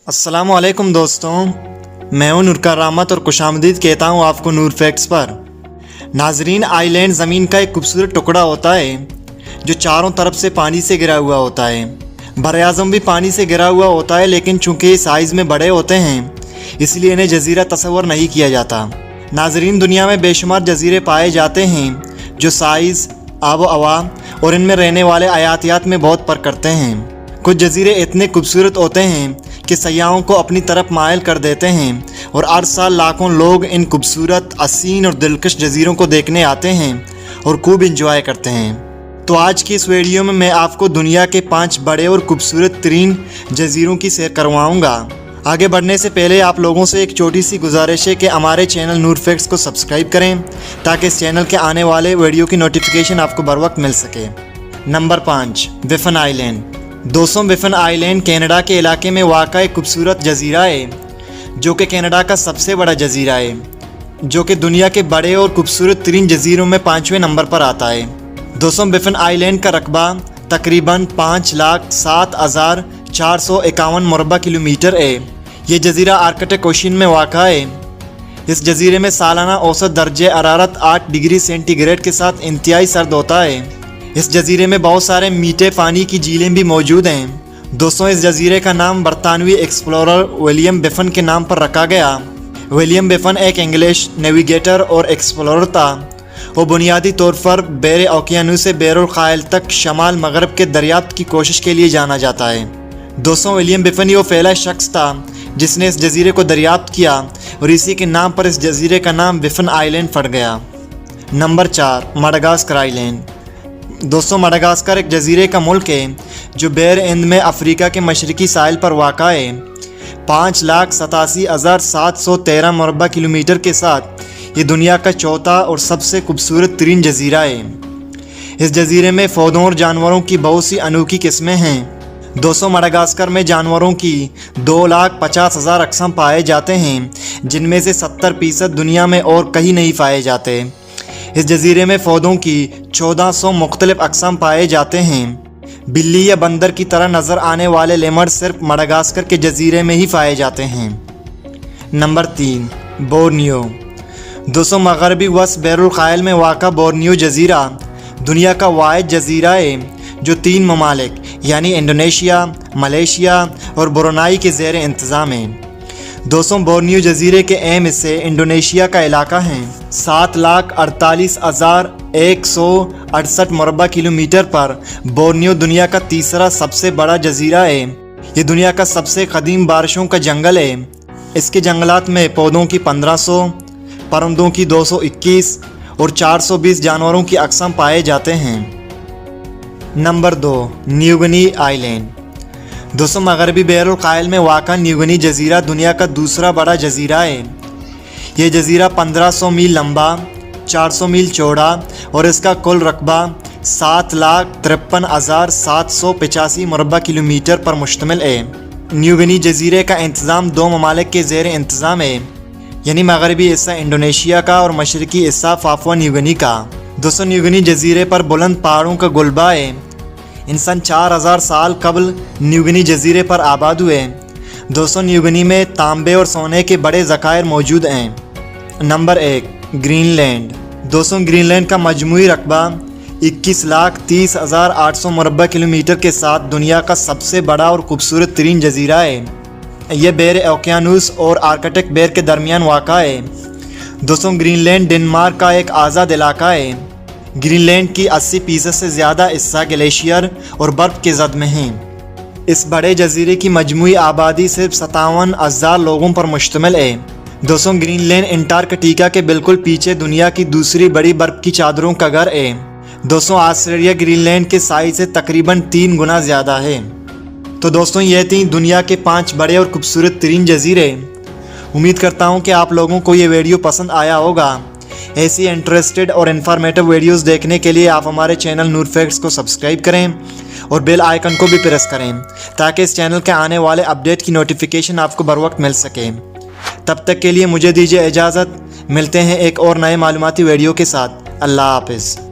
अस्सलाम वालेकुम दोस्तों, मैं हूं नूर करामत और खुशामदीद कहता हूं आपको नूर फैक्ट्स पर। नाजरीन, आइलैंड ज़मीन का एक खूबसूरत टुकड़ा होता है जो चारों तरफ से पानी से घिरा हुआ होता है। बर-ए-आज़म भी पानी से घिरा हुआ होता है, लेकिन चूँकि साइज़ में बड़े होते हैं इसलिए इन्हें जजीरा तस्वर नहीं किया जाता। नाजरीन, दुनिया में बेशुमार जजीरे पाए जाते हैं जो साइज़, आब व हवा और इनमें रहने वाले हयातियात में बहुत फ़र्क करते हैं। कुछ जजीरे इतने खूबसूरत होते हैं कि सयाहों को अपनी तरफ मायल कर देते हैं और हर साल लाखों लोग इन खूबसूरत, हसीन और दिलकश जजीरों को देखने आते हैं और खूब इंजॉय करते हैं। तो आज की इस वीडियो में मैं आपको दुनिया के 5 बड़े और खूबसूरत तरीन जजीरों की सैर करवाऊँगा। आगे बढ़ने से पहले आप लोगों से एक छोटी सी गुजारिश है कि हमारे चैनल नूर फैक्ट्स को सब्सक्राइब करें ताकि इस चैनल के आने वाले वीडियो की नोटिफिकेशन आपको बर वक्त मिल सके। नंबर 5, बिफन आइलैंड। दोस्तों, बिफन आइलैंड कनाडा के इलाके में वाक़ा एक खूबसूरत जजीरा है जो कि कनाडा का सबसे बड़ा जजीरा है, जो कि दुनिया के बड़े और खूबसूरत तरीन जजीरों में 5वें नंबर पर आता है। दोस्तों, बिफन आइलैंड का रकबा तकरीबन 5,07,451 मुरबा किलोमीटर है। ये जजीरा आर्कटिक ओशन में वाक़ा है। इस जजीरे में सालाना औसत दर्जे हरारत 8 डिग्री सेंटीग्रेड के साथ इंतहाई सर्द होता है। इस जजीरे में बहुत सारे मीठे पानी की झीलें भी मौजूद हैं। दोस्तों, इस जजीरे का नाम बरतानवी एक्सप्लोरर विलियम बिफन के नाम पर रखा गया। विलियम बिफन एक इंग्लिश नेविगेटर और एक्सप्लोरर था। वो बुनियादी तौर पर बैर ओकियानूस से बैरुल खायल तक शमाल मगरब के दरियाफ्त की कोशिश के लिए जाना जाता है। दोस्तों, विलियम बिफन ही वो पहला शख्स था जिसने इस जजीरे को दरियाफ्त किया और इसी के नाम पर इस जजीरे का नाम बिफन आइलैंड पड़ गया। Number 4, Madagascar island. दोस्तों, मडागास्कर एक जजीरे का मुल्क है जो बैर हिंद में अफ्रीका के मशरकी साहिल पर वाक़ा है। 5,87,713 मुरबा किलोमीटर के साथ ये दुनिया का चौथा और सबसे खूबसूरत तरीन जजीरा है। इस जजीरे में पौधों और जानवरों की बहुत सी अनोखी किस्में हैं। दोस्तों, मडागास्कर में जानवरों की 2,50,000 अक़साम पाए जाते हैं, जिनमें से 70% दुनिया में और कहीं नहीं पाए जाते। इस जजीरे में पौधों की 1400 मुख्तलिफ अक़साम पाए जाते हैं। बिल्ली या बंदर की तरह नज़र आने वाले लेमड़ सिर्फ मडागास्कर के जजीरे में ही पाए जाते हैं। Number 3, Borneo. दोस्तों, मगरबी वस्त बैरुल खायल में वाक़ा बोर्नियो जजीरा दुनिया का वाहिद जजीरा है जो 3 ममालिक यानी इंडोनेशिया, मलेशिया और ब्रुनाई के ज़ेर इंतज़ाम है। दोस्तों, बोर्नियो जजीरे के अहम हिस्से इंडोनेशिया का इलाका हैं। 7,48,168 मुरबा किलोमीटर पर बोर्नियो दुनिया का तीसरा सबसे बड़ा जजीरा है। ये दुनिया का सबसे कदीम बारिशों का जंगल है। इसके जंगलात में पौधों की 1500, परिंदों की 221 और 420 जानवरों की अक़साम पाए जाते हैं। Number 2, New Guinea island. दोस्तों, मगरबी बैरुल खायल में वाक़ा न्यूगिनी जजीरा दुनिया का दूसरा बड़ा जजीरा है। ये जजीरा 1500 मील लंबा, 400 मील चौड़ा और इसका कुल रकबा 7,53,785 मुरबा किलोमीटर पर मुश्तमिल है। न्यूगिनी जजीरे का इंतज़ाम 2 ममालिक के ज़ेर इंतज़ाम है, यानी मगरबी हिस्सा इंडोनेशिया का और मशरकी हिस्सा पापुआ न्यूगिनी का। दोस्तों, न्यूगिनी जजीरे पर बुलंद पहाड़ों का गुलबा है। इंसान 4000 साल कबल न्यूगिनी जजीरे पर आबाद हुए। दोस्तों, न्यूगिनी में तांबे और सोने के बड़े ज़खायर मौजूद हैं। Number 1, Greenland. दोस्तों, ग्रीनलैंड का मजमूई रकबा 21,30,800 मुरबा किलोमीटर के साथ दुनिया का सबसे बड़ा और खूबसूरत तरीन जजीरा है। यह बैर ओकियानूस और आर्कटिक बैर के दरमियान वाक़ा है। दोस्तों, ग्रीनलैंड डेनमार्क का एक आज़ाद इलाका है। ग्रीनलैंड की 80% से ज़्यादा हिस्सा ग्लेशियर और बर्फ़ के ज़द में हैं। इस बड़े जजीरे की मजमूई आबादी सिर्फ 57,000 लोगों पर मुश्तमिल है। दोस्तों, ग्रीनलैंड अंटार्कटिका के बिल्कुल पीछे दुनिया की दूसरी बड़ी बर्फ़ की चादरों का घर है। दोस्तों, ऑस्ट्रेलिया ग्रीनलैंड के साइज़ से तकरीबन 3 गुना ज़्यादा है। तो दोस्तों, ये थी दुनिया के 5 बड़े और खूबसूरत तरीन जजीरे। उम्मीद करता हूँ कि आप लोगों को ये वीडियो पसंद आया होगा। ऐसी इंटरेस्टेड और इन्फॉर्मेटिव वीडियोस देखने के लिए आप हमारे चैनल नूर फैक्ट्स को सब्सक्राइब करें और बेल आइकन को भी प्रेस करें ताकि इस चैनल के आने वाले अपडेट की नोटिफिकेशन आपको बर वक्त मिल सके। तब तक के लिए मुझे दीजिए इजाज़त। मिलते हैं एक और नए मालूमाती वीडियो के साथ। अल्लाह हाफ़िज़।